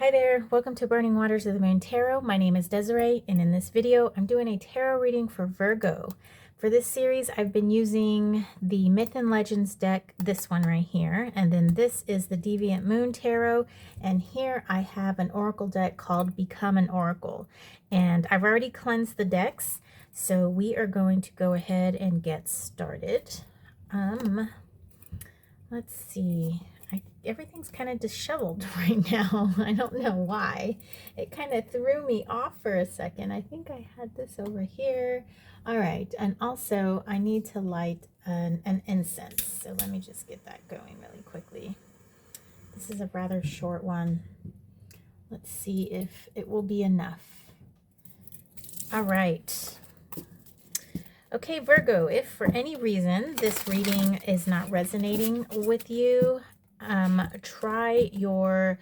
Hi there, welcome to Burning Waters of the Moon Tarot. My name is Desiree, and in this video, I'm doing a tarot reading for Virgo. For this series, I've been using the Myth and Legends deck, this one right here, and then this is the Deviant Moon Tarot, and here I have an oracle deck called Become an Oracle. And I've already cleansed the decks, so we are going to go ahead and get started. Let's see. Everything's kind of disheveled right now. I don't know why. It kind of threw me off for a second. I think I had this over here. All right. And also, I need to light an incense. So let me just get that going really quickly. This is a rather short one. Let's see if it will be enough. All right. Okay, Virgo, if for any reason this reading is not resonating with you, try your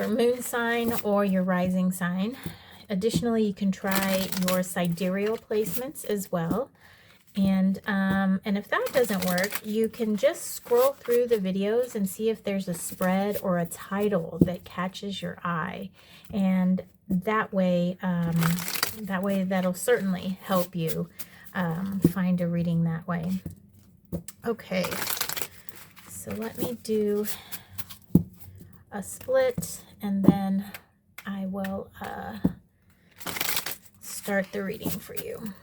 moon sign or your rising sign. Additionally, you can try your sidereal placements as well. And if that doesn't work, you can just scroll through the videos and see if there's a spread or a title that catches your eye. And that way that'll certainly help you find a reading that way. Okay. So let me do a split, and then I will start the reading for you.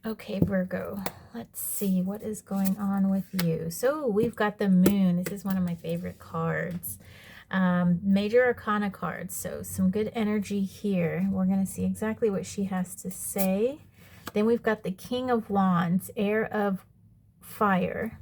Okay, Virgo, let's see what is going on with you. So we've got the moon. This is one of my favorite cards. Major Arcana cards, so some good energy here. We're going to see exactly what she has to say. Then we've got the King of Wands, Heir of Fire.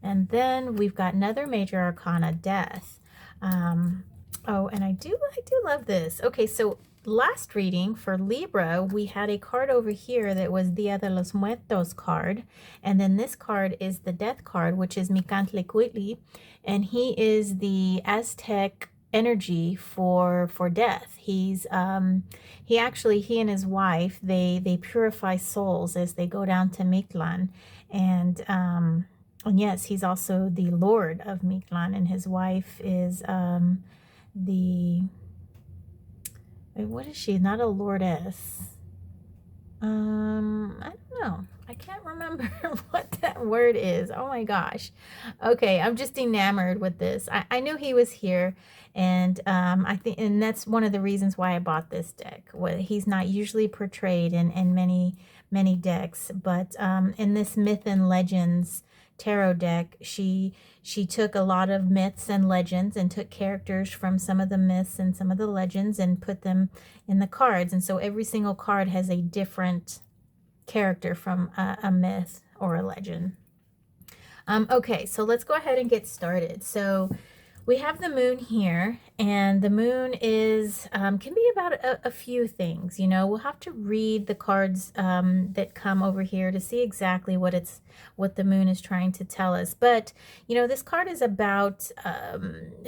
And then we've got another Major Arcana, Death. Oh, and I do love this. Okay, so last reading for Libra, we had a card over here that was Dia de los Muertos card. And then this card is the Death card, which is Micantlecuhtli. And he is the Aztec energy for death. He's he and his wife, they purify souls as they go down to Mictlan. And yes, he's also the Lord of Mictlan, and his wife is what is she? Not a lordess. I don't know. I can't remember what that word is. Oh my gosh. Okay, I'm just enamored with this. I knew he was here, and I think, and that's one of the reasons why I bought this deck. Well, he's not usually portrayed in many decks, but in this Myth and Legends tarot deck, she took a lot of myths and legends and took characters from some of the myths and some of the legends and put them in the cards. And so every single card has a different character from a myth or a legend. Okay, so let's go ahead and get started. So we have the moon here, and the moon is can be about a few things. You know, we'll have to read the cards that come over here to see exactly what the moon is trying to tell us. But you know, this card is about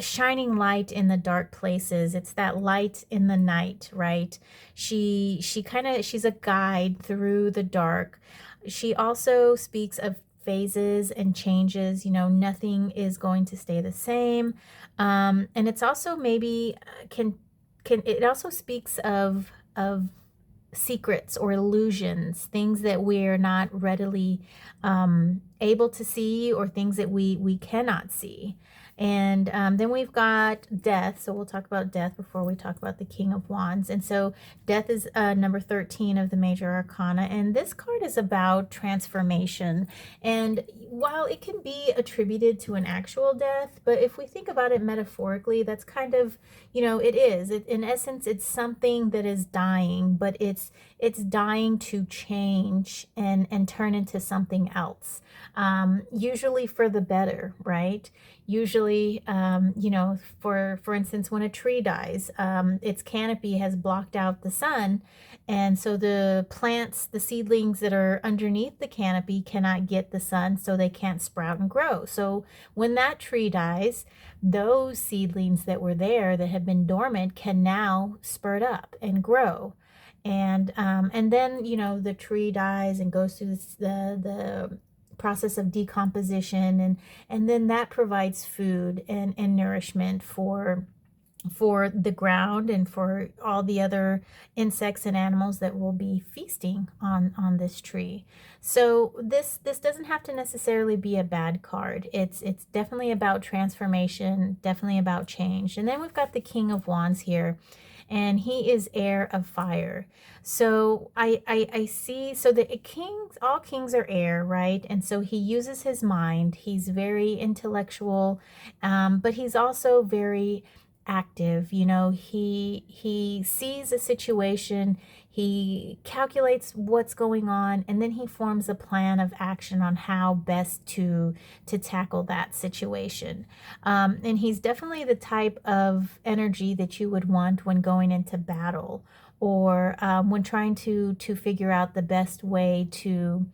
shining light in the dark places. It's that light in the night, right? She's a guide through the dark. She also speaks of phases and changes. You know, nothing is going to stay the same. And it's also maybe it also speaks of secrets or illusions, things that we're not readily able to see, or things that we cannot see. And then we've got Death. So we'll talk about Death before we talk about the King of Wands. And so Death is number 13 of the Major Arcana. And this card is about transformation. And while it can be attributed to an actual death, but if we think about it metaphorically, that's kind of, you know, it is. In essence, it's something that is dying, but it's dying to change and turn into something else. Usually for the better, right? Usually, you know, for instance, when a tree dies, its canopy has blocked out the sun, and so the plants, the seedlings that are underneath the canopy cannot get the sun, so they can't sprout and grow. So when that tree dies, those seedlings that were there that have been dormant can now spurt up and grow. And then, you know, the tree dies and goes through the process of decomposition, and then that provides food and nourishment for for the ground and for all the other insects and animals that will be feasting on this tree. So this doesn't have to necessarily be a bad card. It's definitely about transformation, definitely about change. And then we've got the King of Wands here, and he is air of fire. So I see, so the kings, all kings are air, right? And so he uses his mind. He's very intellectual, but he's also very active. You know, he sees a situation, he calculates what's going on, and then he forms a plan of action on how best to tackle that situation. And he's definitely the type of energy that you would want when going into battle, or when trying to figure out the best way to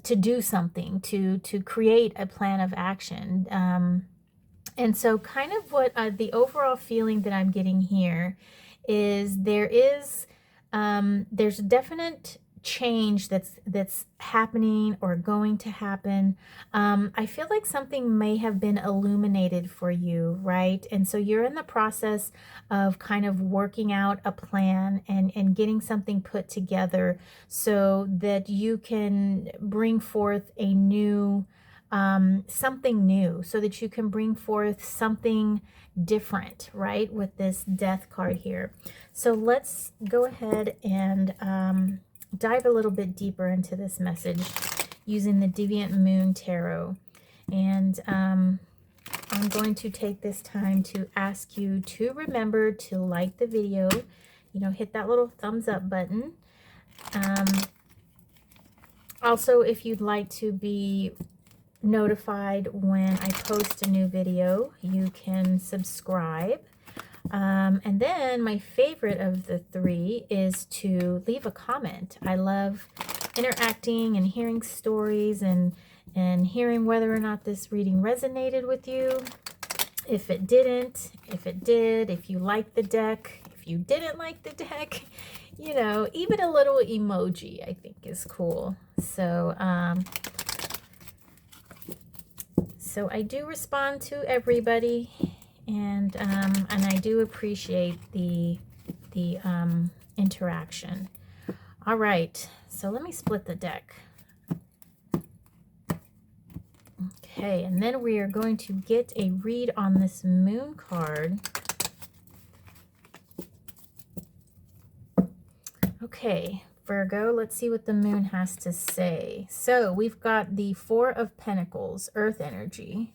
do something, to create a plan of action. And so kind of what the overall feeling that I'm getting here is there's a definite change that's happening or going to happen. I feel like something may have been illuminated for you, right? And so you're in the process of kind of working out a plan and getting something put together so that you can bring forth a new something new, so that you can bring forth something different, right, with this death card here. So let's go ahead and dive a little bit deeper into this message using the Deviant Moon Tarot. And I'm going to take this time to ask you to remember to like the video, you know, hit that little thumbs up button. Also, if you'd like to be notified when I post a new video, you can subscribe. And then my favorite of the three is to leave a comment. I love interacting and hearing stories and hearing whether or not this reading resonated with you. If it didn't, if it did, if you liked the deck, if you didn't like the deck, you know, even a little emoji I think is cool. So so I do respond to everybody, and I do appreciate the interaction. All right, so let me split the deck. Okay, and then we are going to get a read on this moon card. Okay, Virgo, let's see what the moon has to say. So we've got the Four of Pentacles, earth energy.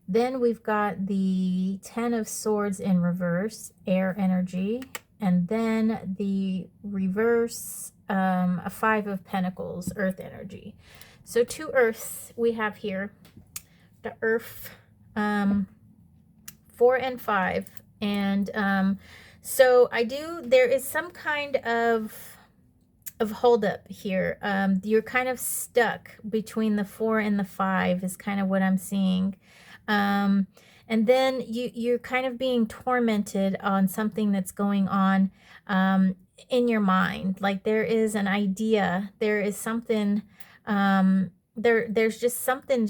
Then we've got the Ten of Swords in reverse, air energy. And then the reverse, a Five of Pentacles, earth energy. So two earths we have here. The earth, 4 and 5. And so there is some kind of holdup here. You're kind of stuck between the 4 and the 5 is kind of what I'm seeing. And then you're kind of being tormented on something that's going on in your mind. Like there is an idea, there is something, there's just something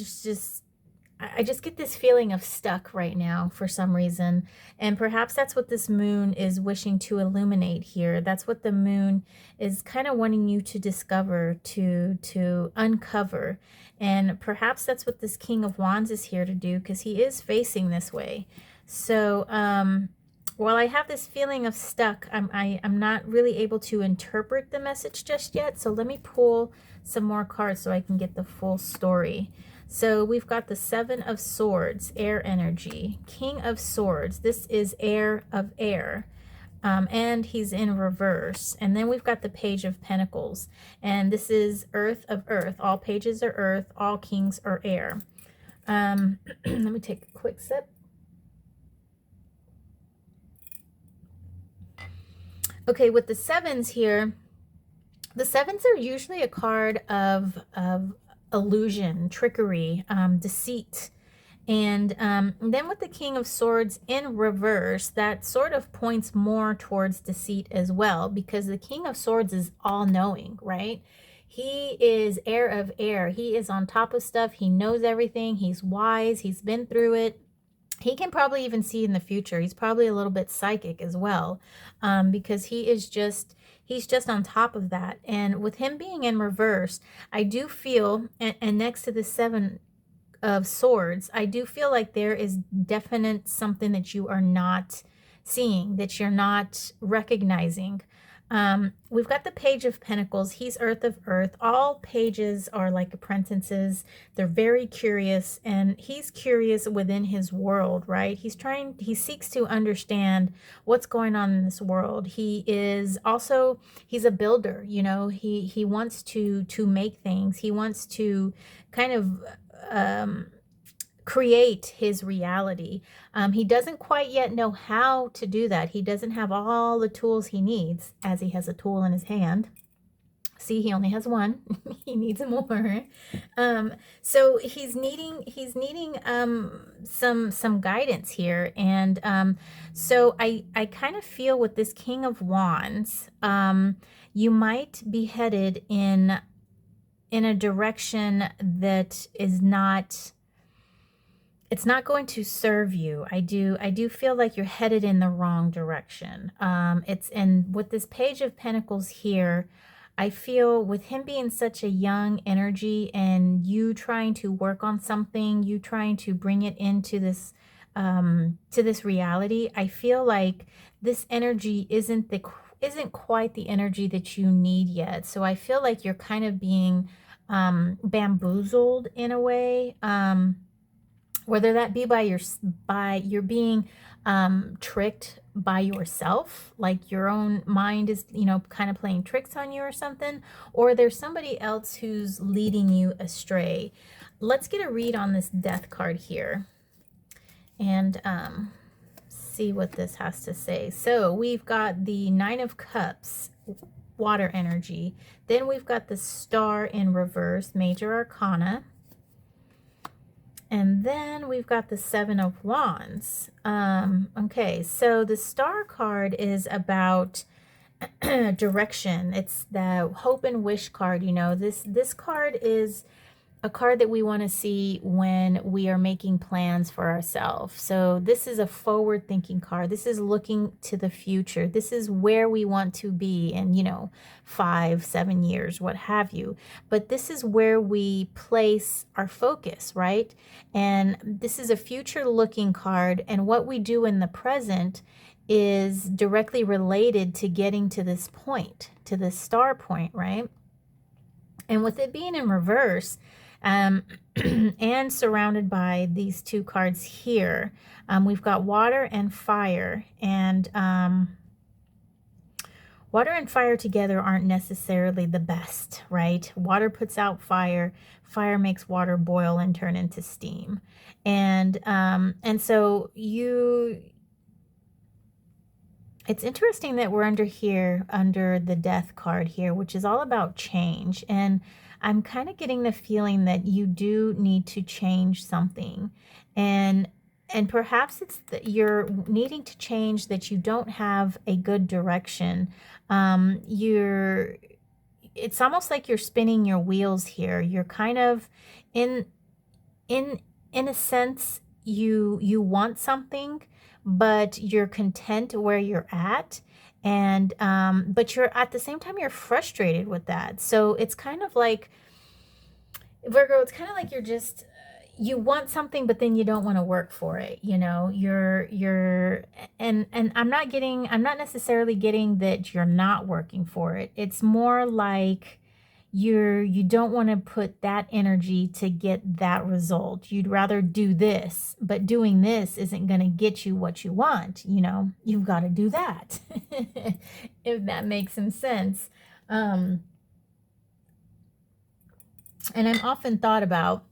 I just get this feeling of stuck right now for some reason. And perhaps that's what this moon is wishing to illuminate here. That's what the moon is kind of wanting you to discover, to uncover. And perhaps that's what this King of Wands is here to do, because he is facing this way. So while I have this feeling of stuck, I'm not really able to interpret the message just yet. So let me pull some more cards so I can get the full story. So we've got the Seven of Swords, air energy. King of Swords, this is air of air. And he's in reverse. And then we've got the Page of Pentacles. And this is earth of earth. All pages are earth. All kings are air. Let me take a quick sip. Okay, with the sevens here, the sevens are usually a card of illusion, trickery, deceit. And then with the King of Swords in reverse, that sort of points more towards deceit as well, because the King of Swords is all-knowing, right? He is air of air. He is on top of stuff. He knows everything. He's wise. He's been through it. He can probably even see in the future. He's probably a little bit psychic as well, because he's just on top of that. And with him being in reverse, I do feel, and next to the Seven of Swords, I do feel like there is definite something that you are not seeing, that you're not recognizing. We've got the Page of Pentacles. He's Earth of Earth. All pages are like apprentices. They're very curious, and he's curious within his world, right? He seeks to understand what's going on in this world. He's a builder, you know. He wants to make things. He wants to kind of create his reality. He doesn't quite yet know how to do that. He doesn't have all the tools he needs, as he has a tool in his hand. See, he only has one. He needs more. So he's needing some guidance here. And so I kind of feel with this King of Wands, you might be headed in a direction that is not, it's not going to serve you. I do feel like you're headed in the wrong direction. And with this Page of Pentacles here, I feel with him being such a young energy and you trying to work on something, you trying to bring it into this reality, I feel like this energy isn't quite the energy that you need yet. So I feel like you're kind of being bamboozled in a way. Whether that be by you're being tricked by yourself, like your own mind is, you know, kind of playing tricks on you or something, or there's somebody else who's leading you astray. Let's get a read on this Death card here and see what this has to say. So we've got the Nine of Cups, water energy. Then we've got the Star in reverse, major arcana. And then we've got the Seven of Wands. Okay, so the Star card is about direction. It's the hope and wish card. You know, this card is a card that we want to see when we are making plans for ourselves. So this is a forward thinking card. This is looking to the future. This is where we want to be in, you know, 5-7 years, what have you. But this is where we place our focus, right? And this is a future looking card. And what we do in the present is directly related to getting to this point, to this star point, right? And with it being in reverse, and surrounded by these two cards here, we've got water and fire, and water and fire together aren't necessarily the best, right? Water puts out fire, fire makes water boil and turn into steam. And so it's interesting that we're under the Death card here, which is all about change. And I'm kind of getting the feeling that you do need to change something. And perhaps it's that you're needing to change, that you don't have a good direction. It's almost like you're spinning your wheels here. You're kind of in a sense, you want something, but you're content where you're at. And but you're at the same time you're frustrated with that. So it's kind of like, Virgo, it's kind of like you're just, you want something, but then you don't want to work for it. You know, and I'm not necessarily getting that you're not working for it. It's more like you don't want to put that energy to get that result. You'd rather do this, but doing this isn't going to get you what you want. You know, you've got to do that. If that makes some sense. And I'm often thought about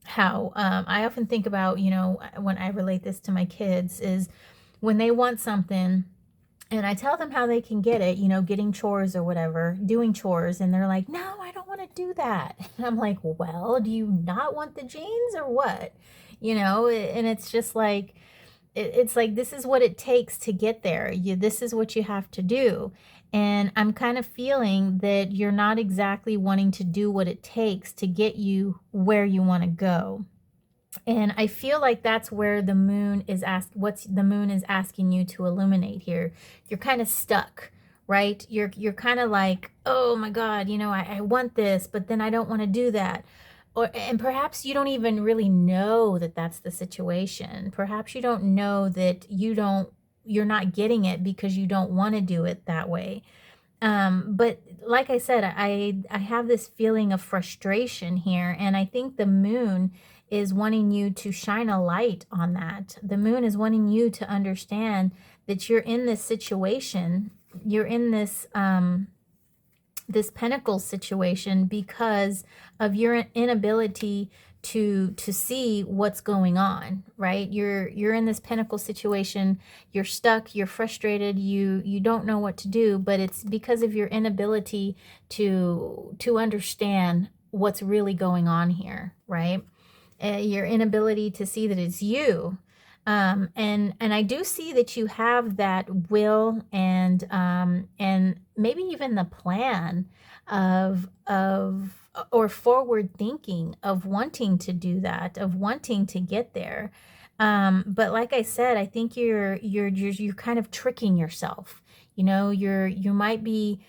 how, I often think about, you know, when I relate this to my kids, is when they want something, and I tell them how they can get it, you know, getting chores or whatever, doing chores. And they're like, no, I don't want to do that. And I'm like, well, do you not want the jeans or what? You know, and it's just like, it's like, this is what it takes to get there. This is what you have to do. And I'm kind of feeling that you're not exactly wanting to do what it takes to get you where you want to go. And I feel like that's where the moon is what's the moon is asking you to illuminate here. You're kind of stuck, right? You're kind of like, oh my God, you know, I want this, but then I don't want to do that. And perhaps you don't even really know that that's the situation. Perhaps you don't know that you're not getting it because you don't want to do it that way. But like I said, I have this feeling of frustration here, and I think the moon is wanting you to shine a light on that. The moon is wanting you to understand that you're in this situation, you're in this this pentacle situation because of your inability to see what's going on, right? You're in this pentacle situation, you're stuck, you're frustrated, you don't know what to do, but it's because of your inability to understand what's really going on here, right? Your inability to see that it's you. And I do see that you have that will and maybe even the plan of or forward thinking of wanting to do that, of wanting to get there. But like I said, I think you're kind of tricking yourself. You know, you might be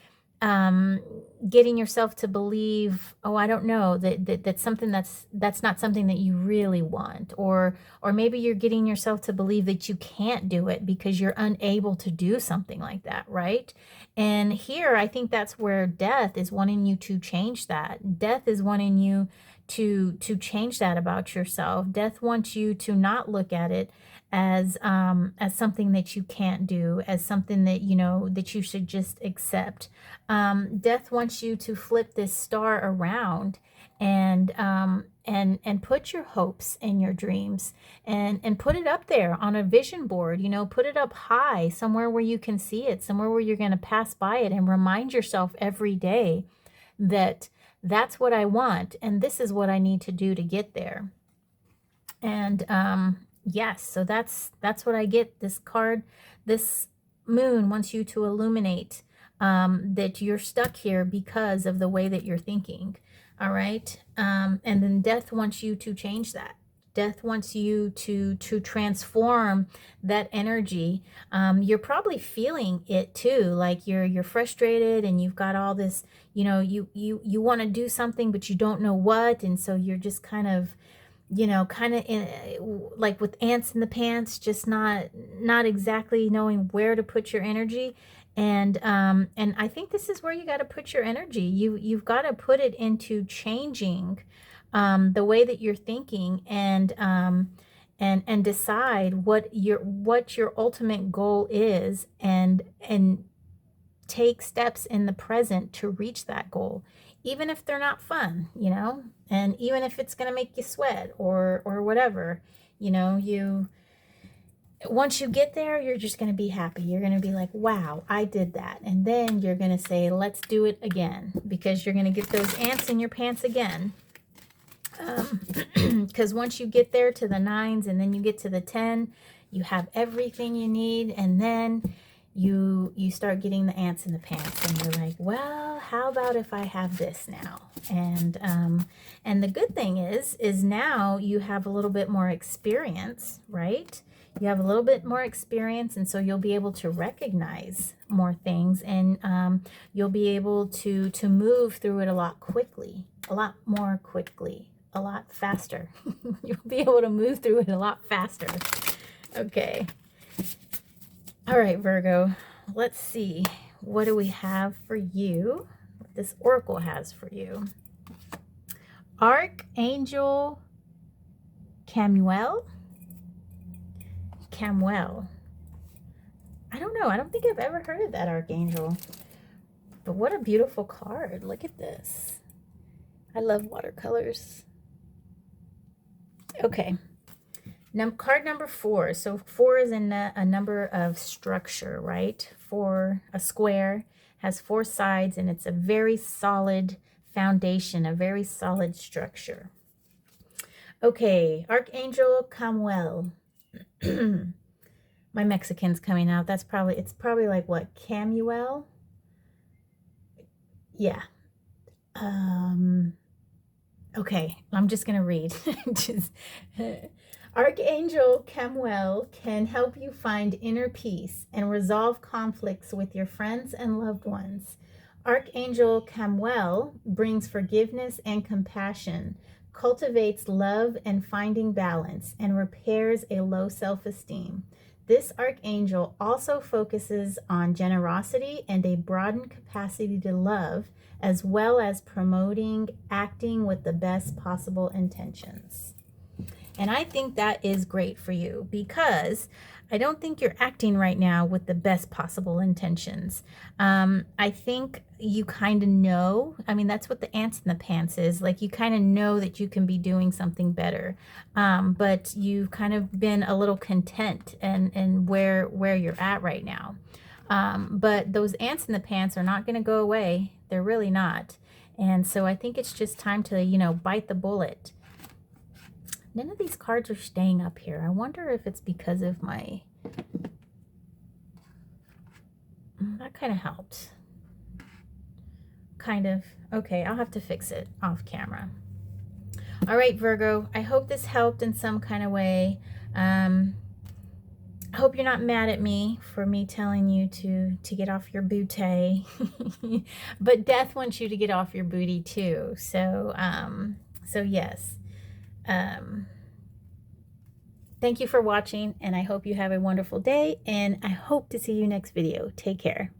getting yourself to believe, oh, I don't know, that's something that's not something that you really want, or maybe you're getting yourself to believe that you can't do it because you're unable to do something like that, right? And here I think that's where death is wanting you to change that. Death is wanting you to change that about yourself. Death wants you to not look at it as something that you can't do, as something that you know that you should just accept. Death wants you to flip this star around and put your hopes and your dreams and put it up there on a vision board. You know, put it up high somewhere where you can see it, somewhere where you're going to pass by it, and remind yourself every day that that's what I want and this is what I need to do to get there. And yes, so that's what I get. This card, this moon wants you to illuminate that you're stuck here because of the way that you're thinking. All right. And then death wants you to change that. Death wants you to transform that energy. You're probably feeling it too, like you're frustrated and you've got all this, you know, you want to do something but you don't know what, and so you're just kind of, you know, kind of like with ants in the pants, just not exactly knowing where to put your energy. And I think this is where you got to put your energy. You've got to put it into changing the way that you're thinking, and decide what your ultimate goal is, and take steps in the present to reach that goal, even if they're not fun, you know, and even if it's going to make you sweat or whatever, you know, once you get there, you're just going to be happy. You're going to be like, wow, I did that. And then you're going to say, let's do it again, because you're going to get those ants in your pants again. Because once you get there to the 9s and then you get to the 10, you have everything you need. And then you start getting the ants in the pants, and you're like, well, how about if I have this now? And the good thing is now you have a little bit more experience, right? You have a little bit more experience, and so you'll be able to recognize more things, and you'll be able to move through it a lot more quickly, a lot faster. You'll be able to move through it a lot faster. Okay. All right, Virgo, let's see. What do we have for you? What this oracle has for you. Archangel Camuel. I don't know. I don't think I've ever heard of that archangel. But what a beautiful card. Look at this. I love watercolors. Okay. Card number 4. So 4 is in a number of structure, right? A square has 4 sides, and it's a very solid foundation, a very solid structure. Okay, Archangel Camuel. My Mexican's coming out. It's probably like what? Camuel? Yeah. Okay, I'm just going to read. Just, Archangel Camuel can help you find inner peace and resolve conflicts with your friends and loved ones. Archangel Camuel brings forgiveness and compassion, cultivates love and finding balance, and repairs a low self-esteem. This archangel also focuses on generosity and a broadened capacity to love, as well as promoting acting with the best possible intentions. And I think that is great for you, because I don't think you're acting right now with the best possible intentions. I think you kind of know, I mean, that's what the ants in the pants is. Like, you kind of know that you can be doing something better. But you've kind of been a little content and where you're at right now. But those ants in the pants are not going to go away. They're really not. And so I think it's just time to, you know, bite the bullet. None of these cards are staying up here. I wonder if it's because of my... That kind of helped. Kind of. Okay, I'll have to fix it off camera. All right, Virgo. I hope this helped in some kind of way. I hope you're not mad at me for me telling you to get off your booty. But death wants you to get off your booty too. So yes. Thank you for watching, and I hope you have a wonderful day, and I hope to see you next video. Take care.